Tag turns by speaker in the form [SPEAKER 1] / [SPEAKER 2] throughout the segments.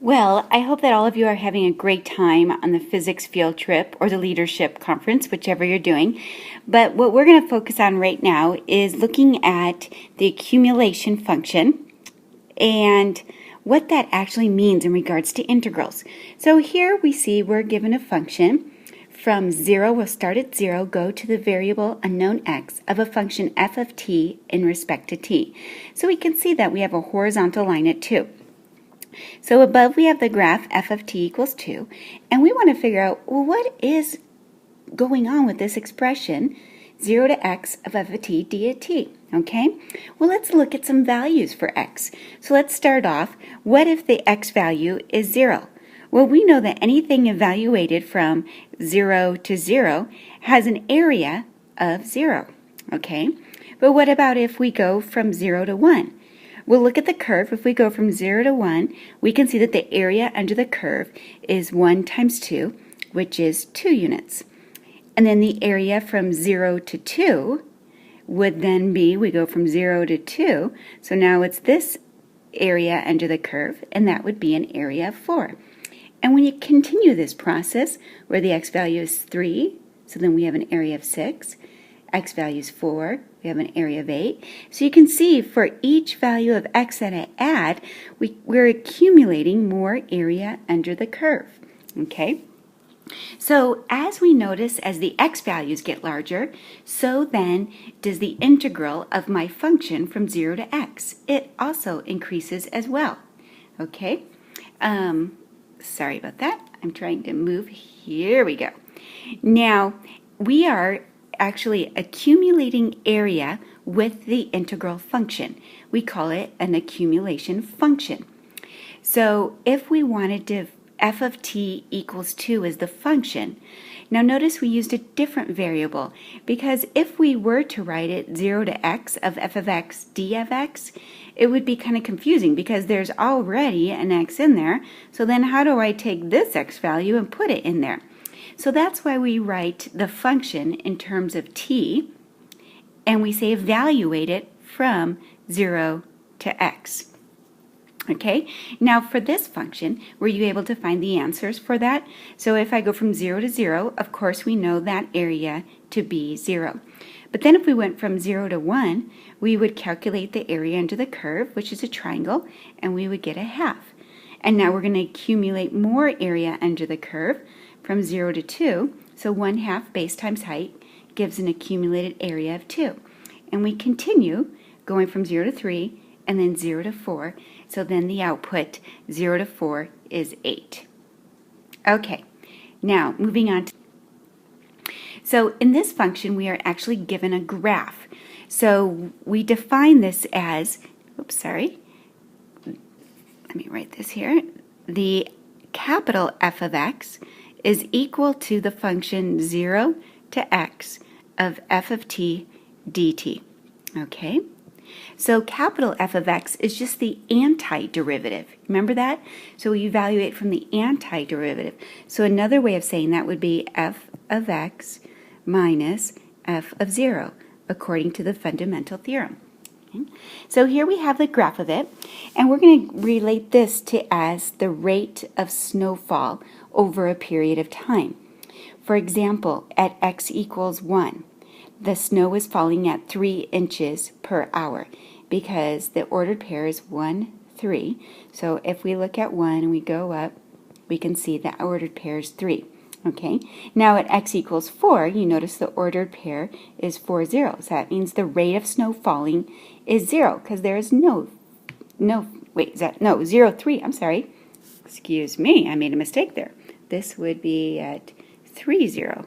[SPEAKER 1] Well, I hope that all of you are having a great time on the physics field trip or the leadership conference, whichever you're doing. But what we're going to focus on right now is looking at the accumulation function and what that actually means in regards to integrals. So here we see we're given a function from 0, we'll start at 0, go to the variable unknown x of a function f of t in respect to t. So we can see that we have a horizontal line at 2. So above we have the graph f of t equals 2, and we want to figure out, well, what is going on with this expression 0 to x of f of t d at t, okay? Well, let's look at some values for x. So let's start off, what if the x value is 0? Well, we know that anything evaluated from 0 to 0 has an area of 0, okay? But what about if we go from 0 to 1? We'll look at the curve. If we go from 0 to 1, we can see that the area under the curve is 1 times 2, which is 2 units. And then the area from 0 to 2 would then be, we go from 0 to 2, so now it's this area under the curve, and that would be an area of 4. And when you continue this process, where the x value is 3, so then we have an area of 6, x value is 4, we have an area of 8. So you can see for each value of x that I add, we're accumulating more area under the curve, okay? So as we notice, as the x values get larger, so then does the integral of my function from 0 to x. It also increases as well, okay? Sorry about that. I'm trying to move. Here we go. Now, we are actually accumulating area with the integral function. We call it an accumulation function. So if we wanted to f of t equals 2 as the function, now notice we used a different variable, because if we were to write it 0 to x of f of x d of x, it would be kind of confusing because there's already an x in there. So then how do I take this x value and put it in there? So that's why we write the function in terms of t, and we say evaluate it from 0 to x. Okay, now for this function, were you able to find the answers for that? So if I go from 0 to 0, of course we know that area to be 0. But then if we went from 0 to 1, we would calculate the area under the curve, which is a triangle, and we would get a half. And now we're going to accumulate more area under the curve from 0 to 2, so 1/2 base times height gives an accumulated area of 2. And we continue going from 0 to 3, and then 0 to 4, so then the output 0 to 4 is 8. Okay, now moving on. So in this function we are actually given a graph. So we define this as, let me write this here, the capital F of x is equal to the function 0 to x of f of t dt. Okay? So capital F of x is just the antiderivative. Remember that? So we evaluate from the antiderivative. So another way of saying that would be f of x minus f of 0, according to the fundamental theorem. Okay. So here we have the graph of it, and we're going to relate this to as the rate of snowfall over a period of time. For example, at x equals 1, the snow is falling at 3 inches per hour because the ordered pair is 1, 3. So if we look at 1 and we go up, we can see the ordered pair is 3. Okay, now at x equals 4, you notice the ordered pair is 4 zeros. That means the rate of snow falling is 0 because there is 0, 3. I'm sorry. Excuse me, I made a mistake there. This would be at 3, 0.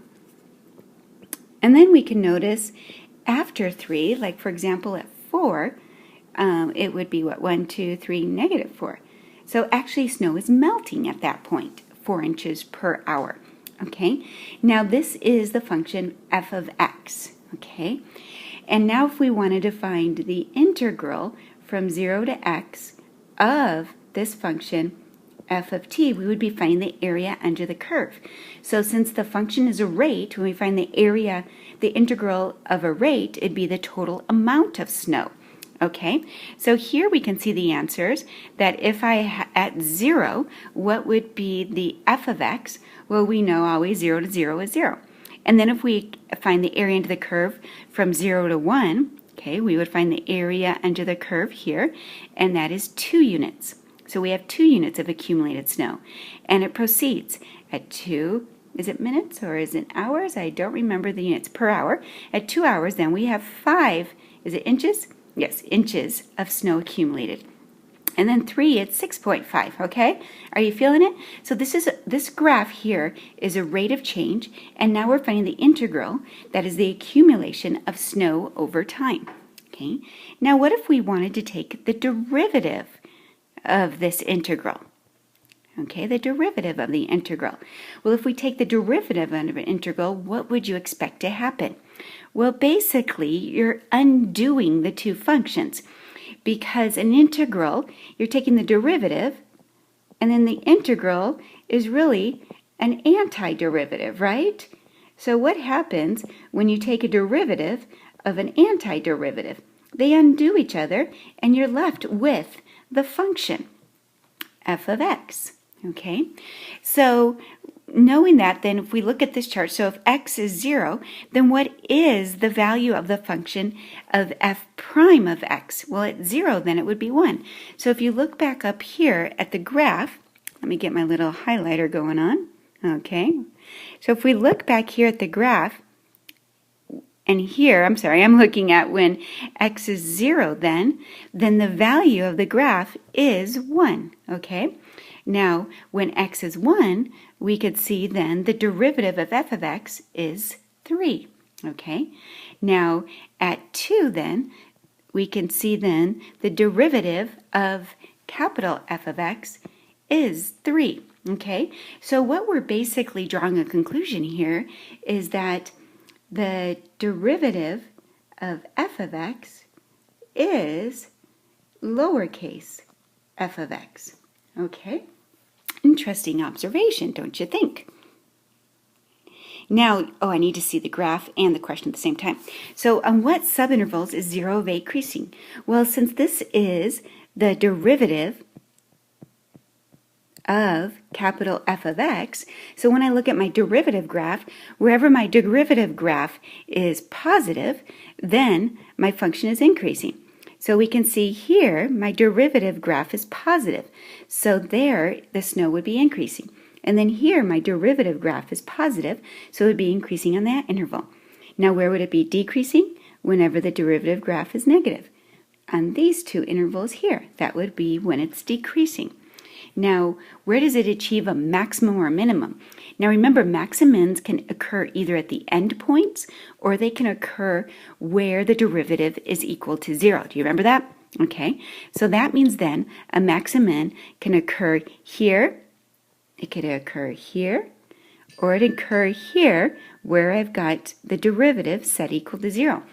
[SPEAKER 1] And then we can notice after 3, like for example at 4, it would be what, 1, 2, 3, negative 4. So actually snow is melting at that point, 4 inches per hour. Okay, now this is the function f of x. Okay, and now if we wanted to find the integral from 0 to x of this function f of t, we would be finding the area under the curve. So since the function is a rate, when we find the area, the integral of a rate, it'd be the total amount of snow. Okay, so here we can see the answers that if at 0, what would be the f of x? Well, we know always 0 to 0 is 0. And then if we find the area under the curve from 0 to 1, okay, we would find the area under the curve here, and that is 2 units. So we have 2 units of accumulated snow. And it proceeds at 2, is it minutes or is it hours? I don't remember the units per hour. At 2 hours, then we have 5, is it inches? Yes, inches of snow accumulated. And then 3, it's 6.5, okay? Are you feeling it? So this graph here is a rate of change, and now we're finding the integral, that is the accumulation of snow over time, okay? Now what if we wanted to take the derivative of this integral? Okay, the derivative of the integral. Well, if we take the derivative of an integral, what would you expect to happen? Well, basically, you're undoing the two functions, because an integral, you're taking the derivative, and then the integral is really an antiderivative, right? So what happens when you take a derivative of an antiderivative? They undo each other, and you're left with the function f of x. Okay, so knowing that, then if we look at this chart, so if x is 0, then what is the value of the function of f prime of x? Well, at 0, then it would be 1. So if you look back up here at the graph, let me get my little highlighter going on. Okay, so if we look back here at the graph, and here, I'm looking at when x is 0, then the value of the graph is 1, okay? Now, when x is 1, we could see then the derivative of f of x is 3, okay? Now, at 2 then, we can see then the derivative of capital F of x is 3, okay? So what we're basically drawing a conclusion here is that the derivative of f of x is lowercase f of x, okay? Interesting observation, don't you think? Now, I need to see the graph and the question at the same time. So on what subintervals is 0 of a increasing? Well, since this is the derivative of capital F of x, so when I look at my derivative graph, wherever my derivative graph is positive, then my function is increasing. So we can see here, my derivative graph is positive. So there, the snow would be increasing. And then here, my derivative graph is positive, so it would be increasing on that interval. Now, where would it be decreasing? Whenever the derivative graph is negative. On these two intervals here, that would be when it's decreasing. Now, where does it achieve a maximum or a minimum? Now remember, maximums can occur either at the end points or they can occur where the derivative is equal to 0. Do you remember that? Okay, so that means then a maximum can occur here, it could occur here, or it occur here where I've got the derivative set equal to 0.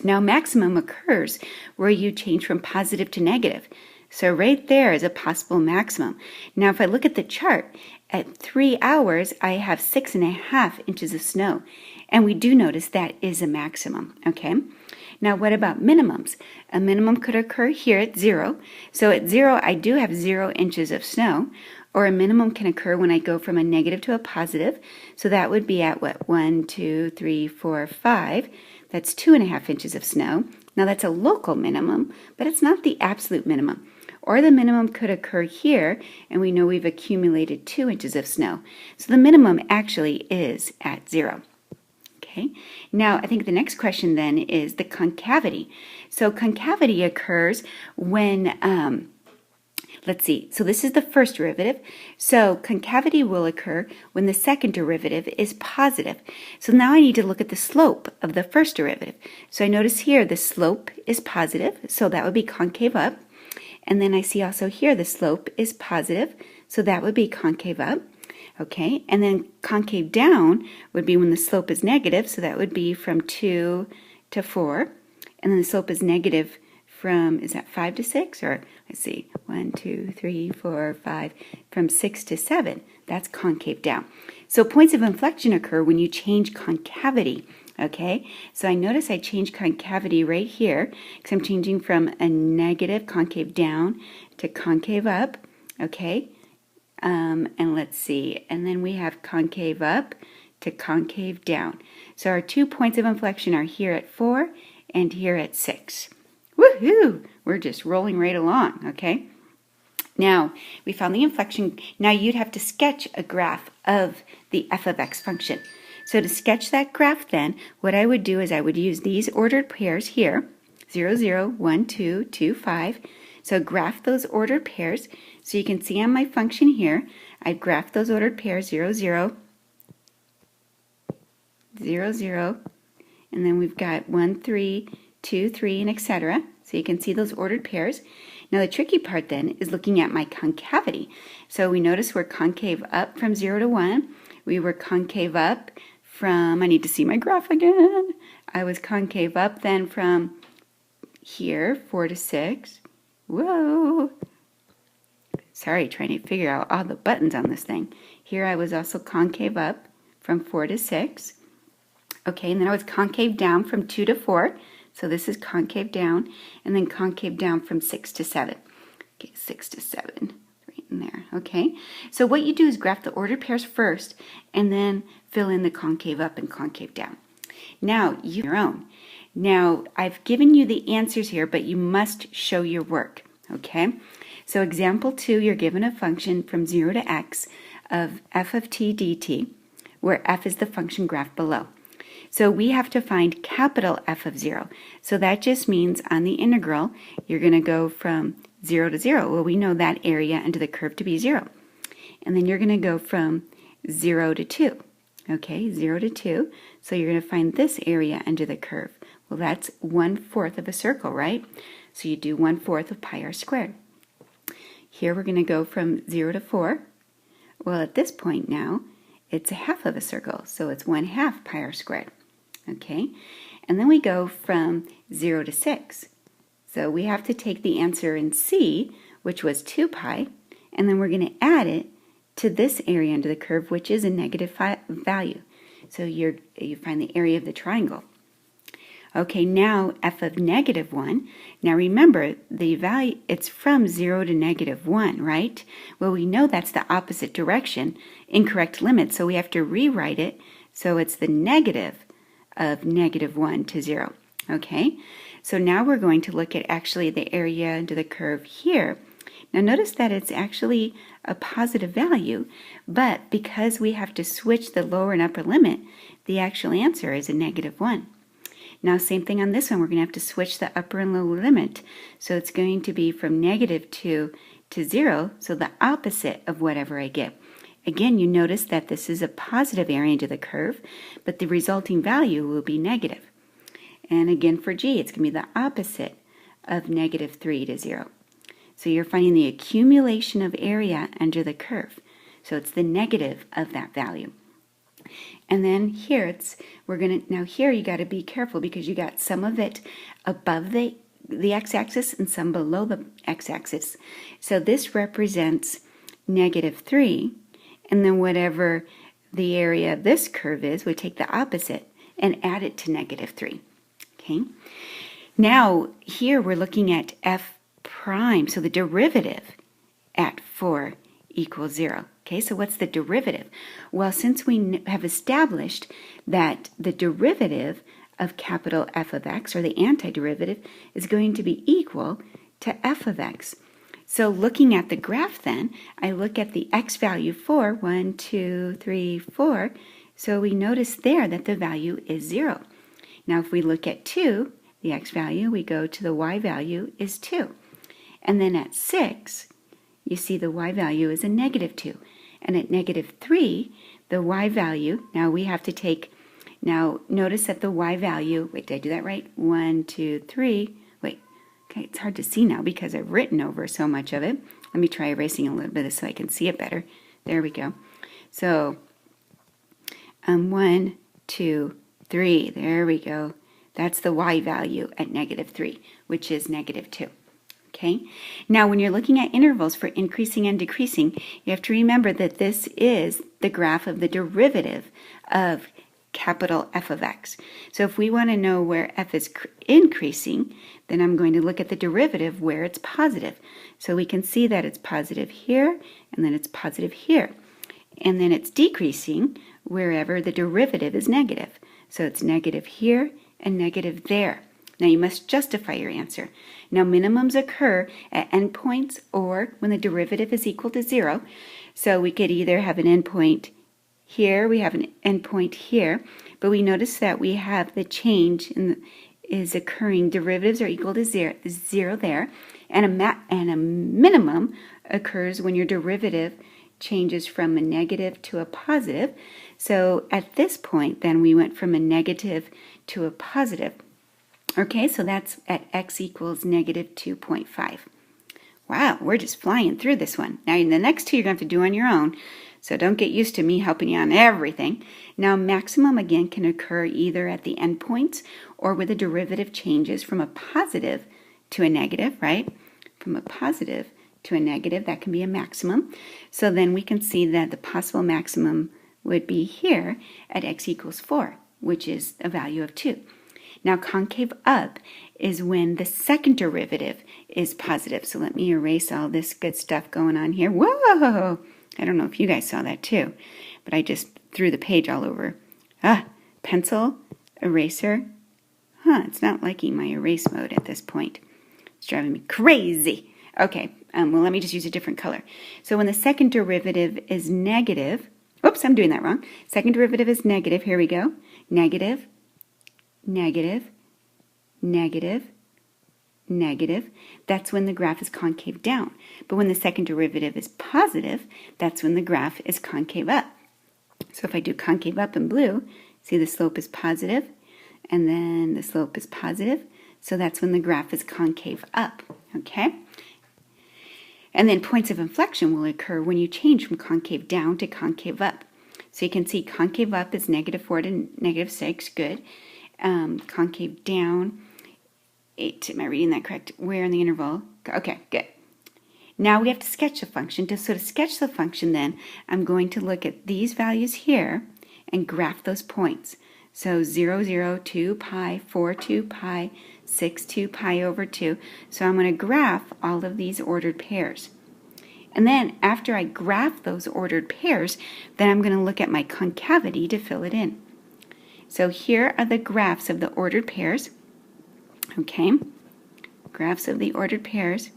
[SPEAKER 1] Now maximum occurs where you change from positive to negative. So right there is a possible maximum. Now if I look at the chart, at 3 hours I have 6.5 inches of snow. And we do notice that is a maximum, okay? Now what about minimums? A minimum could occur here at 0. So at 0 I do have 0 inches of snow. Or a minimum can occur when I go from a negative to a positive. So that would be at what? 1, 2, 3, 4, 5. That's 2.5 inches of snow. Now that's a local minimum, but it's not the absolute minimum. Or the minimum could occur here, and we know we've accumulated 2 inches of snow. So the minimum actually is at 0. Okay. Now, I think the next question then is the concavity. So concavity occurs when, let's see, so this is the first derivative. So concavity will occur when the second derivative is positive. So now I need to look at the slope of the first derivative. So I notice here the slope is positive, so that would be concave up. And then I see also here the slope is positive, so that would be concave up. Okay, and then concave down would be when the slope is negative, so that would be from 2 to 4. And then the slope is negative from, is that 5 to 6? Or let's see, 1, 2, 3, 4, 5, from 6 to 7. That's concave down. So points of inflection occur when you change concavity Okay, so I notice I changed concavity right here because I'm changing from a negative concave down to concave up. Okay, and let's see, and then we have concave up to concave down. So our 2 points of inflection are here at 4 and here at 6. Woohoo! We're just rolling right along, okay? Now, we found the inflection. Now you'd have to sketch a graph of the f of x function. So to sketch that graph then, what I would do is I would use these ordered pairs here, 0, 0, 1, 2, 2, 5. So graph those ordered pairs. So you can see on my function here, I've graphed those ordered pairs, 0, 0, 0, 0, and then we've got 1, 3, 2, 3, and etc. So you can see those ordered pairs. Now the tricky part then is looking at my concavity. So we notice we're concave up from 0 to 1. We were concave up from, I need to see my graph again. I was concave up then from here, 4 to 6. Whoa! Sorry, trying to figure out all the buttons on this thing. Here I was also concave up from 4 to 6. Okay, and then I was concave down from 2 to 4. So this is concave down, and then concave down from 6 to 7. Okay, 6 to 7, right in there. Okay, so what you do is graph the ordered pairs first, and then fill in the concave up and concave down. Now, your own. Now, I've given you the answers here, but you must show your work. Okay, so example 2, you're given a function from 0 to x of f of t dt, where f is the function graph below. So we have to find capital F of 0. So that just means on the integral, you're going to go from 0 to 0. Well, we know that area under the curve to be 0. And then you're going to go from 0 to 2. Okay, 0 to 2. So you're going to find this area under the curve. Well, that's 1/4 of a circle, right? So you do 1/4 of pi r squared. Here we're going to go from 0 to 4. Well, at this point now, it's a half of a circle. So it's 1/2 pi r squared. Okay, and then we go from 0 to 6. So we have to take the answer in C, which was 2 pi, and then we're going to add it to this area under the curve, which is a negative value. So you find the area of the triangle. Okay, now f of -1. Now remember, the value, it's from 0 to -1, right? Well, we know that's the opposite direction, incorrect limit, so we have to rewrite it so it's the negative of -1 to 0. Okay, so now we're going to look at actually the area under the curve here. Now notice that it's actually a positive value, but because we have to switch the lower and upper limit, the actual answer is a -1. Now same thing on this one, we're going to have to switch the upper and lower limit. So it's going to be from -2 to 0, so the opposite of whatever I get. Again, you notice that this is a positive area under the curve, but the resulting value will be negative. And again, for G, it's going to be the opposite of -3 to 0. So you're finding the accumulation of area under the curve. So it's the negative of that value. And then here, now here you got to be careful because you got some of it above the x-axis and some below the x-axis. So this represents -3. And then whatever the area of this curve is, we take the opposite and add it to -3. Okay. Now here we're looking at f prime, so the derivative at 4 equals 0. Okay, so what's the derivative? Well, since we have established that the derivative of capital F of x, or the antiderivative, is going to be equal to f of x. So looking at the graph then, I look at the x value 4, 1, 2, 3, 4. So we notice there that the value is 0. Now if we look at 2, the x value, we go to the y value is 2. And then at 6, you see the y value is a -2. And at -3, the y value, now we have to take, now notice that the y value, wait, did I do that right? 1, 2, 3, wait. Okay, it's hard to see now because I've written over so much of it. Let me try erasing a little bit so I can see it better. There we go. So, 1, 2, 3. There we go. That's the y value at -3, which is -2. Okay. Now, when you're looking at intervals for increasing and decreasing, you have to remember that this is the graph of the derivative of capital F of x. So if we want to know where f is increasing, then I'm going to look at the derivative where it's positive. So we can see that it's positive here, and then it's positive here. And then it's decreasing wherever the derivative is negative. So it's negative here and negative there. Now you must justify your answer. Now minimums occur at endpoints or when the derivative is equal to 0. So we could either have an endpoint here, we have an endpoint here, but we notice that we have the change is occurring. Derivatives are equal to 0 there, and a minimum occurs when your derivative changes from a negative to a positive. So at this point, then we went from a negative to a positive. Okay, so that's at x equals negative 2.5. Wow, we're just flying through this one. Now, the next two you're going to have to do on your own, so don't get used to me helping you on everything. Now, maximum, again, can occur either at the endpoints or where the derivative changes from a positive to a negative, right? From a positive to a negative, that can be a maximum. So then we can see that the possible maximum would be here at x equals 4, which is a value of 2. Now, concave up is when the second derivative is positive. So let me erase all this good stuff going on here. Whoa! I don't know if you guys saw that too, but I just threw the page all over. Pencil, eraser. It's not liking my erase mode at this point. It's driving me crazy. Okay, well, let me just use a different color. So when the second derivative is negative, oops, I'm doing that wrong. Second derivative is negative. Here we go. Negative, negative, negative, negative. That's when the graph is concave down. But when the second derivative is positive, that's when the graph is concave up. So if I do concave up in blue, see the slope is positive, and then the slope is positive. So that's when the graph is concave up, okay? And then points of inflection will occur when you change from concave down to concave up. So you can see concave up is negative 4 to negative 6, good. Concave down, 8, am I reading that correct? Where in the interval? Okay, good. Now we have to sketch the function. To sort of sketch the function then, I'm going to look at these values here and graph those points. So 0, 0, 2 pi, 4, 2 pi, 6, 2 pi over 2. So I'm going to graph all of these ordered pairs. And then after I graph those ordered pairs, then I'm going to look at my concavity to fill it in. So here are the graphs of the ordered pairs. Okay, graphs of the ordered pairs.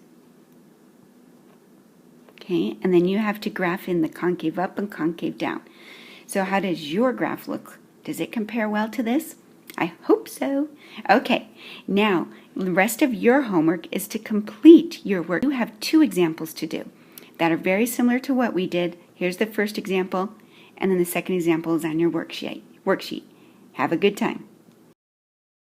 [SPEAKER 1] Okay, and then you have to graph in the concave up and concave down. So how does your graph look? Does it compare well to this? I hope so. Okay, now the rest of your homework is to complete your work. You have 2 examples to do that are very similar to what we did. Here's the first example, and then the second example is on your worksheet. Have a good time.